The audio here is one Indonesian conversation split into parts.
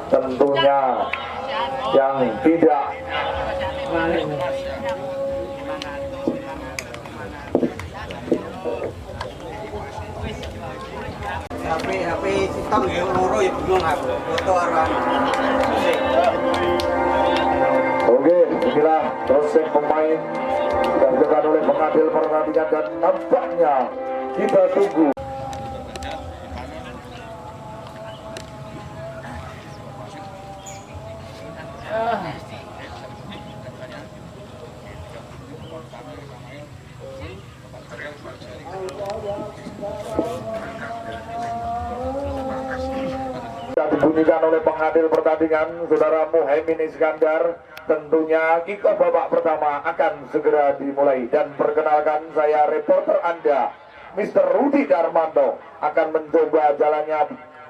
tentunya yang tidak HP sistem ya loro ya bingung aku. Foto arah. Oke, inilah proses pemain dilakukan oleh pengadil pertandingan dan nampaknya kita tunggu. Dibunyikan oleh pengadil pertandingan Saudara Muhaimin Iskandar. Tentunya kick-off babak pertama akan segera dimulai. Dan perkenalkan, saya reporter Anda Mr. Rudi Darmanto akan mencoba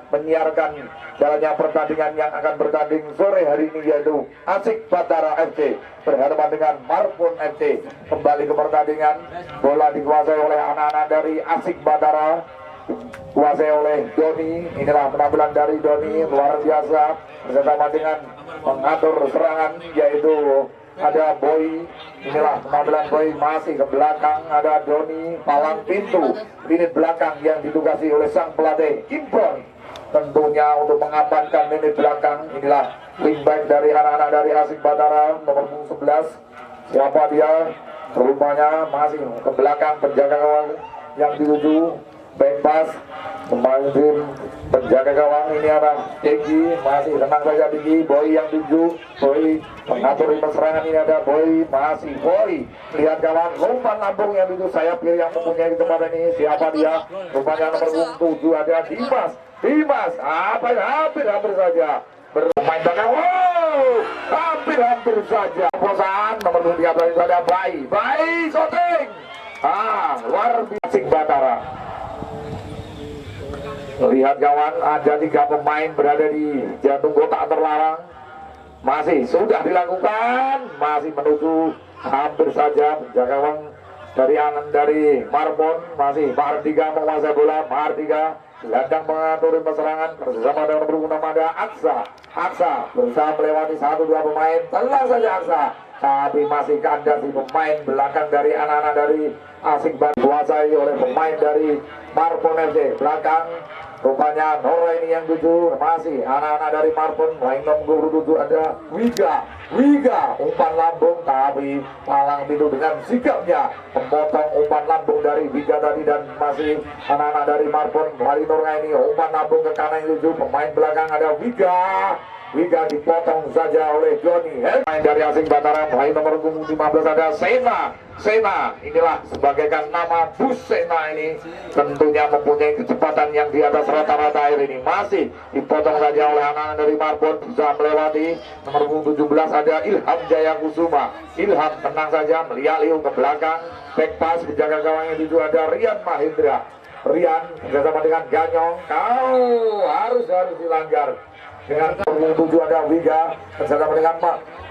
menyiarkan jalannya pertandingan yang akan bertanding sore hari ini, yaitu Asik Batara FC berhadapan dengan Marbon FC. Kembali ke pertandingan, bola dikuasai oleh anak-anak dari Asik Batara, kuasai oleh Doni. Inilah penampilan dari Doni, luar biasa, bersama dengan mengatur serangan, yaitu ada Boy. Inilah penampilan Boy, masih ke belakang ada Doni, palang pintu lini belakang yang ditugasi oleh sang pelatih Impon, tentunya untuk mengamankan lini belakang. Inilah wingback dari anak-anak dari Asik Batara, nomor 11. Siapa dia? Rupanya masih ke belakang, penjaga gawang yang dituju back pass, pemain tim penjaga gawang ini ada Egi, masih tenang saja Egi. Boy yang tuju, Boy mengatur lima serangan, ini ada Boy, masih Boy lihat gawang, umpan lambung yang tuju. Saya pilih yang mempunyai kesempatan ini, siapa dia? Rupanya nomor 7 ada Dimas, apa ya, hampir saja bermain belakang, wow, hampir saja bosan. Nomor 13 ada Bayi shooting, luar biasa. Asik Batara, lihat kawan, ada 3 pemain berada di jantung kotak terlarang. Masih sudah dilakukan, masih menuju, hampir saja penjaga gawang dari Marbon, masih Mahardika menguasai bola. Mahardika gelandang mengatur serangan bersama dengan nomor 6 ada Aksa berusaha melewati 1-2 pemain, tenang saja Aksa, tapi masih kandas di pemain belakang dari anak-anak dari Asik Batara, dikuasai oleh pemain dari Marbon FC. Belakang rupanya Nora ini yang 7, masih anak-anak dari Marbon. Main nomor 7 ada Wiga, umpan lambung, tapi palang pintu dengan sigapnya memotong umpan lambung dari Wiga tadi. Dan masih anak-anak dari Marbon, melalui Nora ini umpan lambung ke kanan yang 7, pemain belakang ada Wiga dipotong saja oleh Joni. Main dari Asik Batara, main nomor 15 ada Sena, inilah sebagaikan nama Bus Sena ini, tentunya mempunyai kecepatan yang di atas rata-rata air ini. Masih dipotong saja oleh anak-anak dari Marbon, bisa melewati. Nomor 17 ada Ilham Jaya Kusuma. Ilham tenang saja, melihat-lihat ke belakang, back pass, penjaga gawang yang 7 ada Rian Mahindra. Rian bersama dengan Ganyong, kau harus dilanggar. Dengan nomor 7 ada Wiga bersama dengan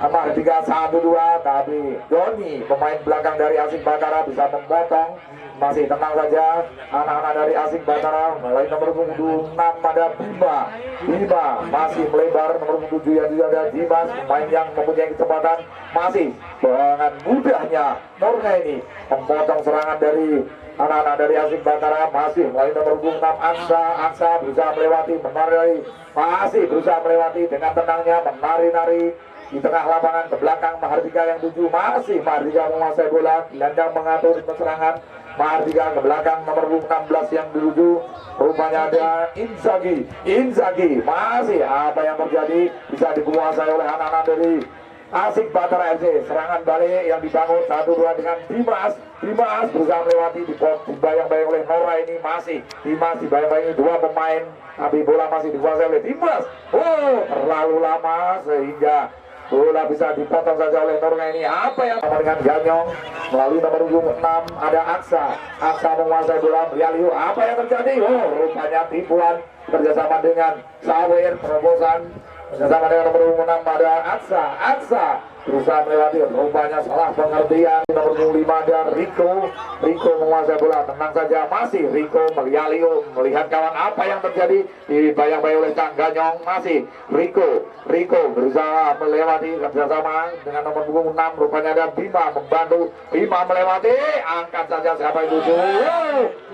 Mahardika 1-2, tapi Doni pemain belakang dari Asik Batara bisa memotong. Masih tenang saja anak-anak dari Asik Batara. Mulai nomor 6 ada Bima masih melebar. Nomor 7 yang ada Dimas, pemain yang mempunyai kecepatan. Masih dengan mudahnya Norga ini memotong serangan dari anak-anak dari Asik Batara. Masih mulai nomor 6 Aksa berusaha melewati, masih berusaha melewati dengan tenangnya, menari-nari di tengah lapangan ke belakang. Mahardika yang 7, masih Mahardika menguasai bola, gelandang mengatur serangan. Mahardika ke belakang, nomor 16 yang 7, rupanya ada Inzaghi, masih apa yang terjadi, bisa dikuasai oleh anak-anak dari Asik Batara FC. Serangan balik yang dibangun 1-2 dengan Dimas berusaha melewati, dibayang-bayang oleh Nora ini. Masih Dimas dibayang-bayangi 2 pemain, tapi bola masih dikuasai oleh Dimas. Terlalu lama sehingga bola bisa dipotong saja oleh Nora ini. Apa yang dengan Ganyong melalui nomor 6 ada Aksa menguasai bola, Brialiu. Apa yang terjadi? Rupanya tipuan kerjasama dengan Sawer, terobosan bersama dengan nomor 6 ada Aksa berusaha melewati, rupanya salah pengertian. Nomor 5 ada Rico menguasai bola, tenang saja, masih Rico melihat kawan apa yang terjadi, dibayang-bayang oleh Cang Ganyong. Masih Rico berusaha melewati kerjasama dengan nomor punggung 6, rupanya ada Bima membantu, Bima melewati, angkat saja siapa itu,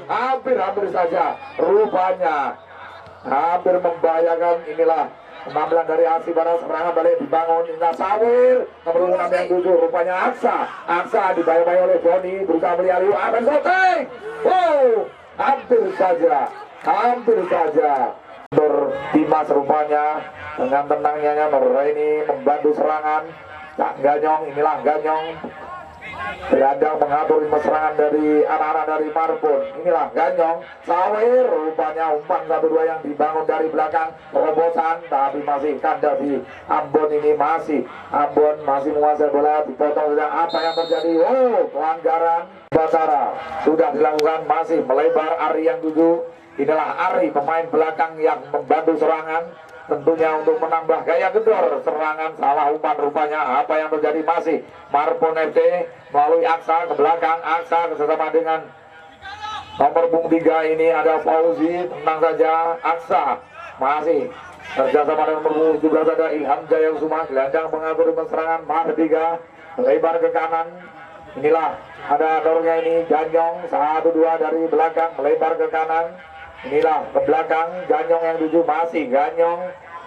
hampir saja, rupanya hampir membahayakan. Inilah penampilan dari Aksi Barat, serangan balik dibangun, Indah Sawir nomor 6 yang 7, rupanya Aksa dibayang-bayang oleh Boni, berusaha melihat akan shooting, hampir saja Nur Dimas rupanya dengan tenangnya Nur ini membantu serangan Cak Ganyong. Inilah Ganyong berandang mengatur serangan dari anak-anak dari Marbon. Inilah Ganyong, Sawir, rupanya umpan 1-2 yang dibangun dari belakang, terobosan tapi masih kandas di Ambon. Ini Ambon masih menguasai bola, dipotong saja. Apa yang terjadi? Pelanggaran Batara sudah dilakukan, masih melebar Ari yang 7. Inilah Ari, pemain belakang yang membantu serangan, tentunya untuk menambah gaya gedor serangan. Salah umpan rupanya. Apa yang terjadi? Masih Marbon FC melalui Aksa ke belakang, Aksa bersama dengan nomor punggung 3 ini ada Fauzi, tenang saja, Aksa masih kerjasama dengan nomor 17 ada Ilham Jaya Kusuma, gelandang mengatur serangan. Mardika lebar ke kanan, inilah ada dorongnya ini Ganyong, 1-2 dari belakang melebar ke kanan. Inilah ke belakang Ganyong yang 7, masih Ganyong,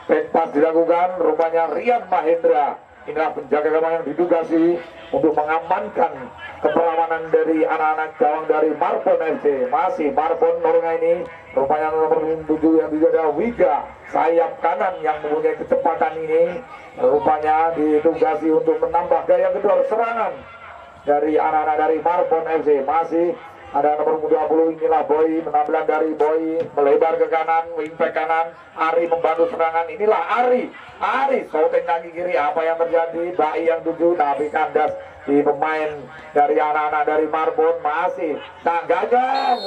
back pass dilakukan, rupanya Rian Mahendra. Inilah penjaga gawang yang ditugasi untuk mengamankan keperlawanan dari anak-anak gawang dari Marbon FC. Masih Marbon Norunga ini, rupanya nomor 7 yang juga ada Wiga, sayap kanan yang mempunyai kecepatan ini, rupanya ditugasi untuk menambah gaya gedor serangan dari anak-anak dari Marbon FC. Masih ada nomor 20, inilah Boy, penampilan dari Boy melebar ke kanan, wingback kanan, Ari membantu serangan. Inilah Ari shooting kaki kiri. Apa yang terjadi? Bai yang 7 tapi kandas di pemain dari anak-anak dari Marbon. Masih Cak Ganyong,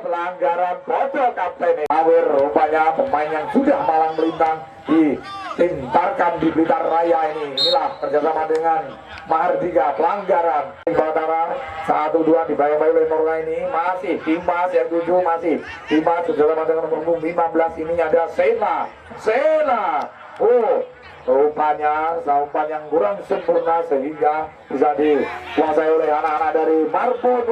pelanggaran bodoh kapten Awir, rupanya pemain yang sudah malang melintang di tim Tarkam di Blitar Raya ini. Inilah kerjasama dengan Mahardika, pelanggaran Batara 1-2 dibayang-bayang oleh Norga ini. Masih Dimas yang 7, masih Dimas kerjasama dengan nomor 15 ini ada Sena. Rupanya umpan yang kurang sempurna sehingga bisa dikuasai oleh anak-anak dari Marbon.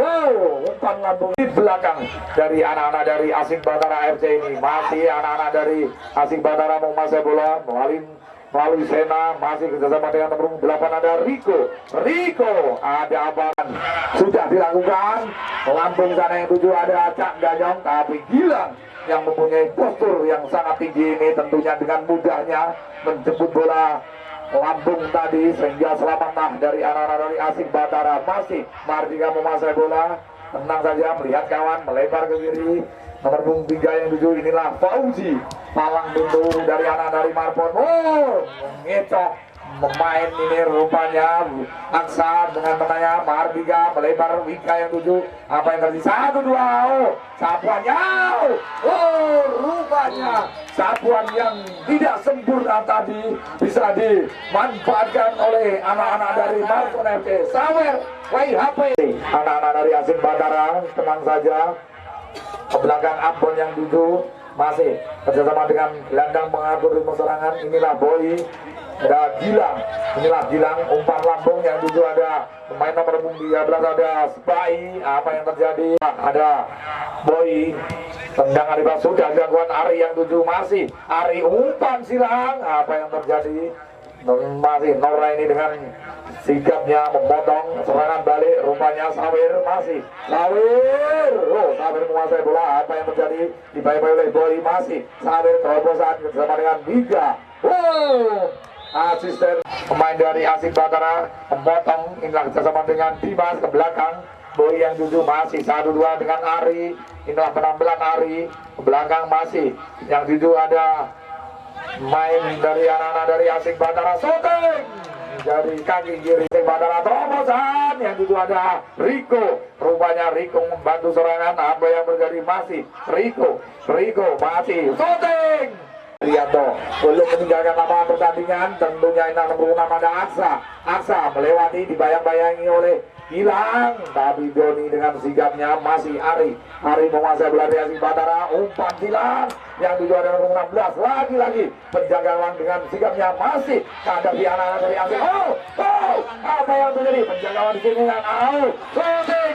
Umpan lambung di belakang dari anak-anak dari Asing Batara FC ini. Masih anak-anak dari Asing Batara menguasai bola melalui Sena, masih kerjasama dengan nomor 8 ada Rico, ada abang sudah dilakukan, lambung sana yang 7 ada Cak Ganyong, tapi Gilang yang mempunyai postur yang sangat tinggi ini tentunya dengan mudahnya menjemput bola lambung tadi sehingga selamatlah dari anak-anak dari Asing Batara. Masih Mardika menguasai bola, tenang saja melihat kawan melebar ke kiri, nomor punggung 3 yang 7 inilah Fauzi, palang pintu dari anak dari Marbon. Ngecok pemain ini rupanya Aksa dengan tenangnya Mardika melebar, Wika yang 7. Apa yang terjadi? 1-2, sapuannya, rupanya sapuan yang tidak sempurna tadi bisa dimanfaatkan oleh anak-anak dari Marbon FC. Sawer WHP, anak-anak dari Asing Batara tenang saja. Ke belakang Ambon yang 7 masih kerjasama dengan gelandang mengatur ritme serangan. Inilah Boy, ada Gilang, umpan lambung yang 7 ada pemain nomor 13 ada Spai. Apa yang terjadi? Ada Boy, tendangan di sudah dilakukan Ari yang 7, masih Ari umpan silang. Apa yang terjadi? Masih Nora ini dengan sigapnya memotong serangan balik, rupanya Sawir menguasai bola. Apa yang terjadi? Dibayang oleh Boy, masih Sawir terobosan bersama dengan Biga. Asisten pemain dari Asing Batara memotong, inilah kerjasama dengan Dimas ke belakang. Boy yang 7 masih 1-2 dengan Ari, inilah penampilan Ari ke belakang. Masih yang 7 ada main dari anak-anak dari Asing Batara, shooting dari kaki kiri Batara, terobosan yang itu ada Rico, rupanya Rico membantu serangan. Apa yang terjadi? Masih Rico masih shooting Rianto belum meninggalkan lapangan pertandingan. Tentunya ini nomor 6 ada Aksa melewati, dibayang-bayangi oleh Gilang, tapi Doni dengan sigapnya masih Ari menguasai bola dari Asik Batara. Umpan Gilang yang tujuan dengan nomor 16, lagi-lagi penjaga gawang dengan sigapnya masih hadapi anak-anak dari Asik. Apa yang terjadi? Penjaga gawang di sini dengan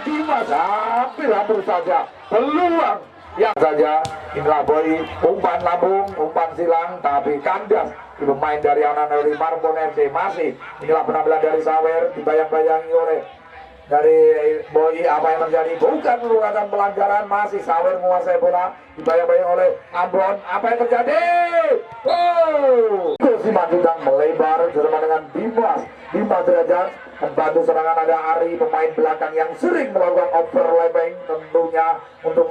Dimas hampir saja peluang yang saja. Inilah Boy, umpan lambung, umpan silang, tapi kandas di pemain dari anak dari Marbon FC. Masih inilah penampilan dari Sawer, dibayang-bayangi oleh dari Boy. Apa yang terjadi? Bukan merupakan pelanggaran, masih Sawer menguasai bola, dibayang-bayangi oleh Ambon. Apa yang terjadi? Simanjuntak melebar bersama dengan Dimas derajat. Membantu serangan ada Ari, pemain belakang yang sering melakukan overlapping, tentunya untuk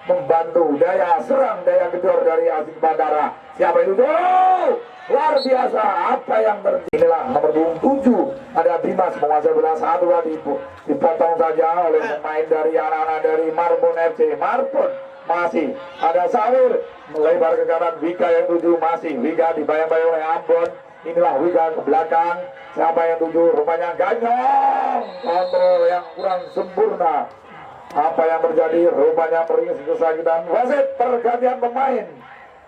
membantu daya serang, daya gedor dari Asik Batara. Siapa itu? Luar biasa apa yang terjadi. Inilah nomor 7 ada Dimas menguasai bola, 1-2 dipotong saja oleh pemain dari anak-anak dari Marbon FC. Marbon masih ada Sawir melebar ke kanan, Wika yang 7 masih Wika dibayang-bayang oleh Ambon. Inilah Wika ke belakang, siapa yang 7? Rupanya Ganyong, kontrol yang kurang sempurna. Apa yang terjadi? Rupanya meringis kesakitan. Wasit pergantian pemain.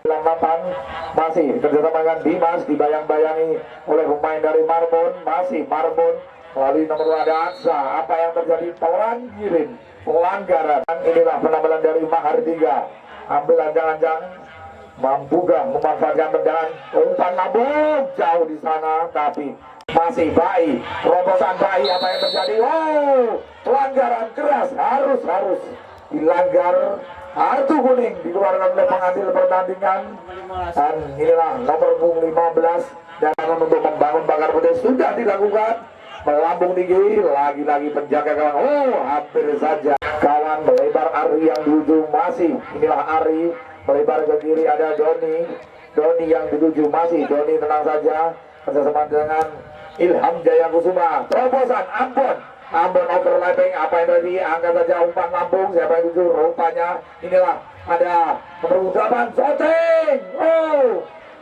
Lapan masih kerjasama dengan Dimas, dibayang-bayangi oleh pemain dari Marbon, masih Marbon melalui nomor ada Aksa. Apa yang terjadi? Pelanggaran. Inilah penampilan dari Mahardika. Ambil jangan-jangan mampukah memanfaatkan tendangan, umpan lambung jauh di sana, tapi masih Bayi, terobosan Bayi. Apa yang terjadi? Pelanggaran keras, harus dilanggar, kartu kuning dikeluarkan oleh pengambil pertandingan. Dan inilah nomor 15 dan untuk membangun pagar putih sudah dilakukan. Melambung tinggi, lagi-lagi penjaga kawan. Hampir saja kawan melebar. Ari yang di ujung masih, inilah Ari melebar ke kiri, ada Doni yang dituju, masih Doni tenang saja bersama dengan Ilham Jaya Kusuma. Terobosan Ambon overlapping. Apa yang tadi? Angkat saja umpan lambung, siapa yang tuju? Rupanya inilah ada nomor 8 shooting.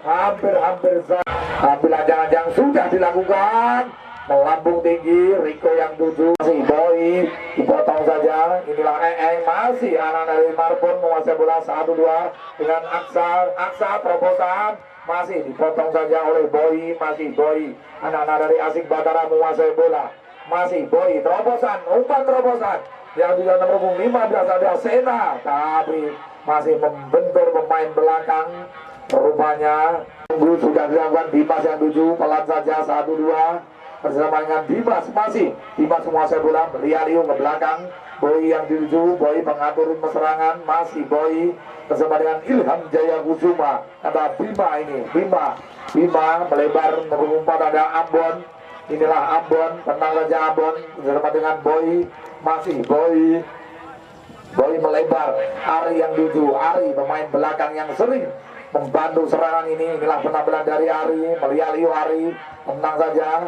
Hampir saja. Ambilan jangan sudah dilakukan. Melambung tinggi, Riko yang 7 masih Boy, dipotong saja. Inilah masih anak dari Marbon menguasai bola, 1-2 dengan Aksa terobosan, masih dipotong saja oleh Boy, masih Boy. Anak-anak dari Asik Batara menguasai bola, masih Boy, umpan terobosan yang juga nomor 15 ada Sena, tapi masih membentur pemain belakang. Rupanya sudah dilakukan. Dimas yang 7 pelan saja, 1-2 bersama dengan Dimas, masih Dimas menguasai bola, Rialio ke belakang, Boy yang dituju, Boy mengatur serangan, masih Boy bersama dengan Ilham Jaya Kusuma. Ada Bima melebar, nomor 4 ada Ambon. Inilah Ambon, tenang saja Ambon bersama dengan Boy, masih Boy melebar. Ari yang 7, Ari pemain belakang yang sering membantu serangan ini. Inilah penampilan dari Ari, Rialio Ari, tenang saja.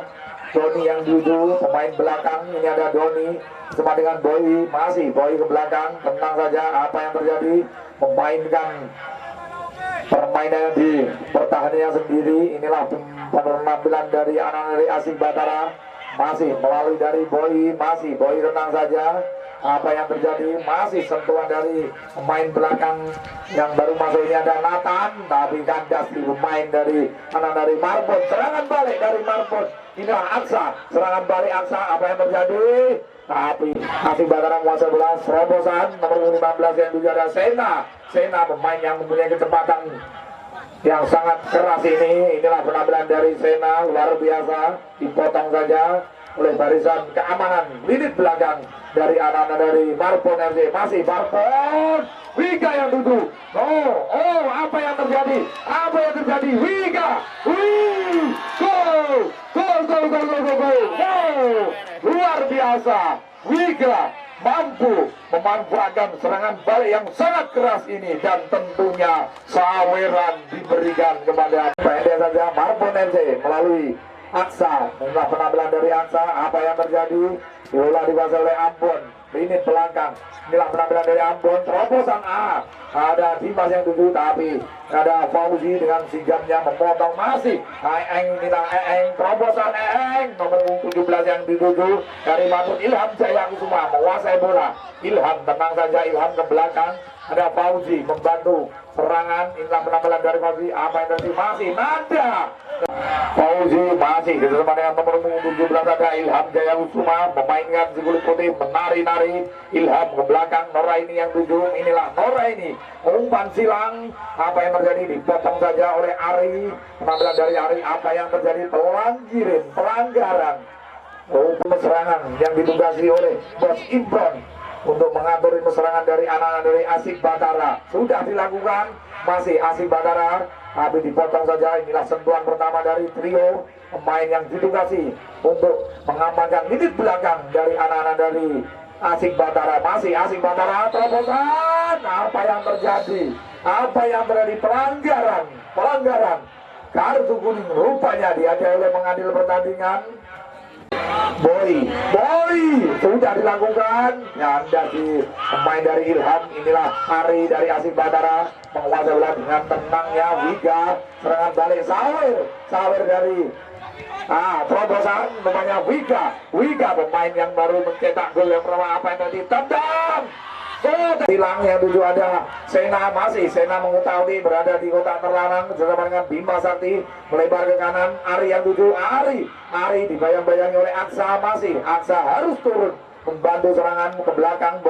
Doni yang 7 pemain belakang, ini ada Doni bersama dengan Boy, masih Boy ke belakang, tenang saja. Apa yang terjadi? Memainkan permainan di pertahanannya sendiri. Inilah penampilan dari anak dari Asik Batara, masih melalui dari Boy, masih Boy tenang saja. Apa yang terjadi? Masih sentuhan dari pemain belakang yang baru masuk, ini ada Nathan, tapi kandas di pemain dari anak dari Marbon. Serangan balik dari Marbon, inilah Aksa, serangan balik Aksa. Apa yang terjadi? Tapi Asik Batara menguasai bola, terobosan nomor 15 yang juga ada Sena pemain yang mempunyai kecepatan yang sangat keras ini. Inilah penampilan dari Sena, luar biasa, dipotong saja oleh barisan keamanan lini belakang dari anak-anak dari Marbon FC. Masih Marbon, Wika yang 7. Apa yang terjadi? Wika, gol. Luar biasa, Wika mampu memanfaatkan serangan balik yang sangat keras ini, dan tentunya saweran diberikan kepada pendek saja Marbon FC melalui Aksa. Inilah penampilan dari Aksa. Apa yang terjadi? Bola dikuasai oleh Ambon. Lini belakang. Inilah penampilan dari Ambon. Terobosan A. Ada Dimas yang tuju, tapi ada Fauzi dengan sigapnya memotong masih. Eeng, inilah Eeng. Terobosan Eeng. Nomor 17 yang dituju dari Mahmud Ilham Jaya Kusuma menguasai bola. Ilham tenang saja, Ilham ke belakang. Ada Fauzi membantu serangan. Inilah penampilan dari Fauzi. Apa yang terjadi? Masih nada. Fauzi masih bersama dengan nomor 17 ada Ilham Jaya Kusuma memainkan si kulit putih, menari-nari. Ilham ke belakang, Noraini yang tuju. Inilah Noraini, umpan silang. Apa yang terjadi? Dipotong saja oleh Ari. Penampilan dari Ari. Apa yang terjadi? Pelanggaran serangan yang ditugasi oleh Bos Imron untuk mengatur serangan dari anak-anak dari Asik Batara. Sudah dilakukan, masih Asik Batara, tapi dipotong saja. Inilah sentuhan pertama dari trio pemain yang ditugasi untuk mengamankan minit belakang dari anak-anak dari Asik Batara. Masih Asik Batara, terobosan. Apa yang terjadi? Apa yang terjadi? Pelanggaran. Kartu kuning rupanya diadai oleh mengadil pertandingan. Boy sudah dilakukan. Nyanda di pemain dari Ilham. Inilah Ari dari Asik Batara menguasai bola dengan tenangnya. Wiga serangan balik, Sawer dari terobosan namanya Wiga pemain yang baru mencetak gol yang pertama. Apa yang tadi? Tendang hilang yang tujuh ada Sena. Masih Sena mengetahui berada di kotak terlarang bersama dengan Bima Sakti melebar ke kanan. Ari yang tujuh, Ari dibayang-bayangi oleh Aksa. Masih Aksa harus turun membantu serangan ke belakang.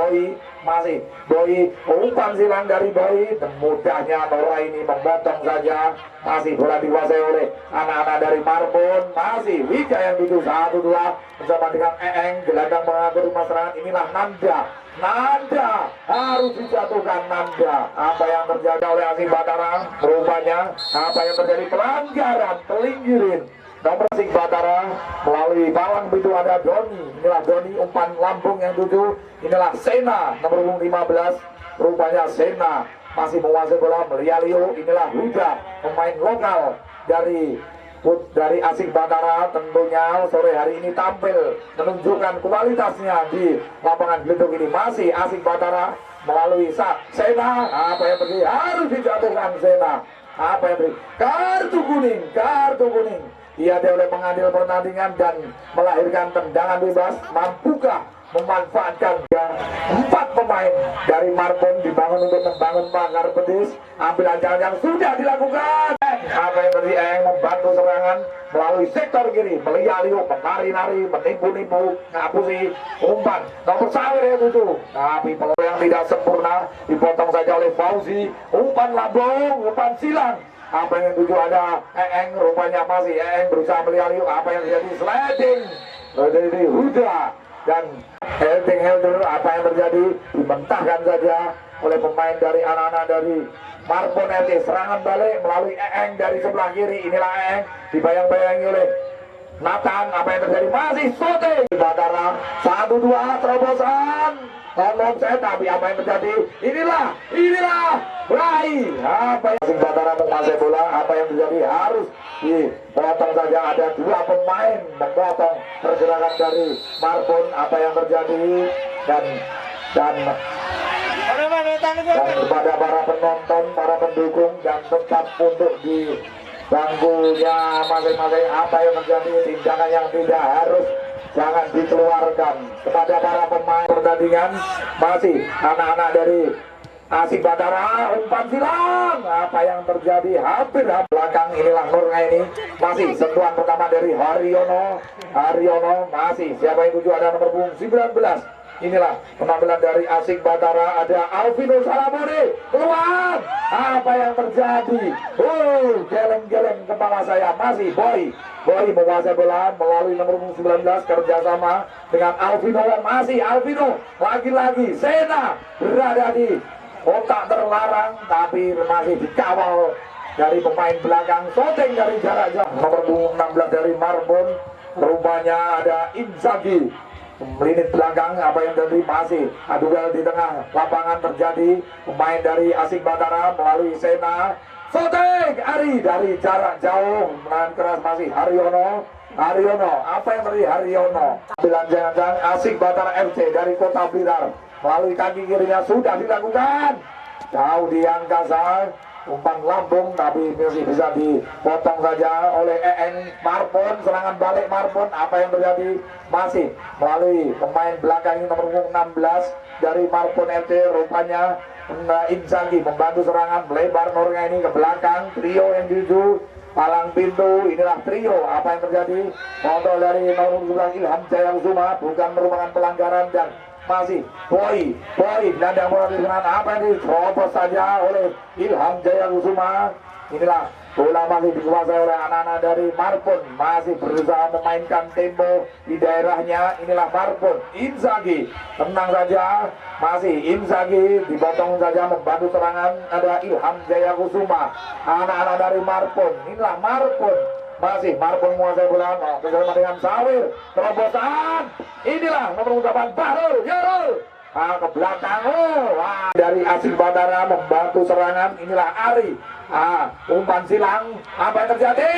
Masih Boy, umpan silang dari Boy. Mudahnya Nora ini memotong saja. Masih bola dikuasai oleh anak-anak dari Marbon. Masih Wika yang tujuh, 1-2 bersama dengan Eeng. Gelandang mengatur rumah serangan. Inilah Nanda harus dijatuhkan. Nanda. Apa yang terjadi oleh Asik Batara? Rupanya apa yang terjadi? Pelanggaran, pelinggirin nomor Asik Batara melalui palang itu ada Doni. Inilah Doni, umpan lambung yang tujuh. Inilah Sena nomor 15. Rupanya Sena masih menguasai bola. Melialio. Inilah Huda, pemain lokal dari Asik Batara. Tentunya sore hari ini tampil menunjukkan kualitasnya di lapangan Gledok ini. Masih Asik Batara melalui Sena. Apa yang terjadi? Harus dijatuhkan Sena. Apa yang terjadi? Kartu kuning. Ia oleh mengadil pertandingan dan melahirkan tendangan bebas. Mampukah memanfaatkan empat pemain dari Marbon dibangun untuk membangun pagar petis. Ambil ancaman yang sudah dilakukan. Apa yang terjadi? Eeng membantu serangan melalui sektor kiri. Melialio menari-nari, menipu-nipu, ngapusi umpan nomor Sawer yang tujuh. Tapi peluang yang tidak sempurna dipotong saja oleh Fauzi. Umpan lambung, umpan silang. Apa yang tujuh ada Eeng. Rupanya masih Eeng berusaha melialio. Apa yang terjadi? Sliding dari Huda dan Helder. Apa yang terjadi? Dimentahkan saja oleh pemain dari anak-anak dari Marbon FC. Serangan balik melalui Eeng dari sebelah kiri. Inilah Eeng dibayang-bayangi oleh Nathan. Apa yang terjadi? Masih shooting Batara. 1-2 terobosan. Tolong saya, tapi apa yang terjadi? Inilah Rai. Apa yang Asik Batara menguasai bola? Apa yang terjadi? Harus dipotong saja. Ada dua pemain memotong pergerakan dari Marbon. Apa yang terjadi? Dan kepada para penonton, para pendukung yang tetap untuk di bangkunya masing-masing. Apa yang terjadi? Tindakan yang tidak harus jangan dikeluarkan. Kepada para pemain pertandingan masih anak-anak dari Asik Batara. Umpan silang. Apa yang terjadi? Hampir belakang. Inilah Nuraini. Masih sentuhan pertama dari Haryono. Masih siapa yang tujuh? Ada nomor 19. Inilah penampilan dari Asik Batara. Ada Alvino Salamone keluar. Apa yang terjadi? Geleng-geleng kepala saya. Masih Boy menguasai bola melalui nomor 19 kerjasama dengan Alvino. Masih Alvino. Lagi-lagi Sena berada di kotak terlarang, tapi masih dikawal dari pemain belakang. Shooting dari jarak jauh. Nomor 16 dari Marbon. Rupanya ada Inzaghi. Menit belakang. Apa yang terjadi? Masih duel di tengah lapangan terjadi. Pemain dari Asik Batara melalui Sena. Shooting Ari dari jarak jauh. Menahan keras masih Haryono. Haryono, apa yang terjadi Haryono? Bilang jangan Asik Batara FC dari Kota Blitar melalui kaki kirinya sudah dilakukan. Jauh di angkasa, umpan lambung tapi masih bisa dipotong saja oleh EN Marpon. Serangan balik Marpon, apa yang terjadi? Masih melalui pemain belakang nomor 16 dari Marpon FC rupanya Inzaghi membantu serangan melebar Norga ini ke belakang. Trio yang dituju palang pintu, inilah trio. Apa yang terjadi? Kontrol dari nomor 11 Ilham Jaya Kusuma, bukan merupakan pelanggaran dan masih Boy gelandang bola di sana, apa yang diterobos saja oleh Ilham Jaya Kusuma. Inilah bola masih dikuasai oleh anak-anak dari Marpon, masih berusaha memainkan tempo di daerahnya. Inilah Marpon, Inzaghi tenang saja, masih Inzaghi dipotong saja membantu serangan. Ada Ilham Jaya Kusuma, anak-anak dari Marpon. Inilah Marpon, masih Marpon menguasai bola bersama dengan Sawir, terobosan. Inilah nomor 8 Bahrul Yarul, ke belakang. Dari Asik Batara membantu serangan. Inilah Ari, umpan silang, apa yang terjadi?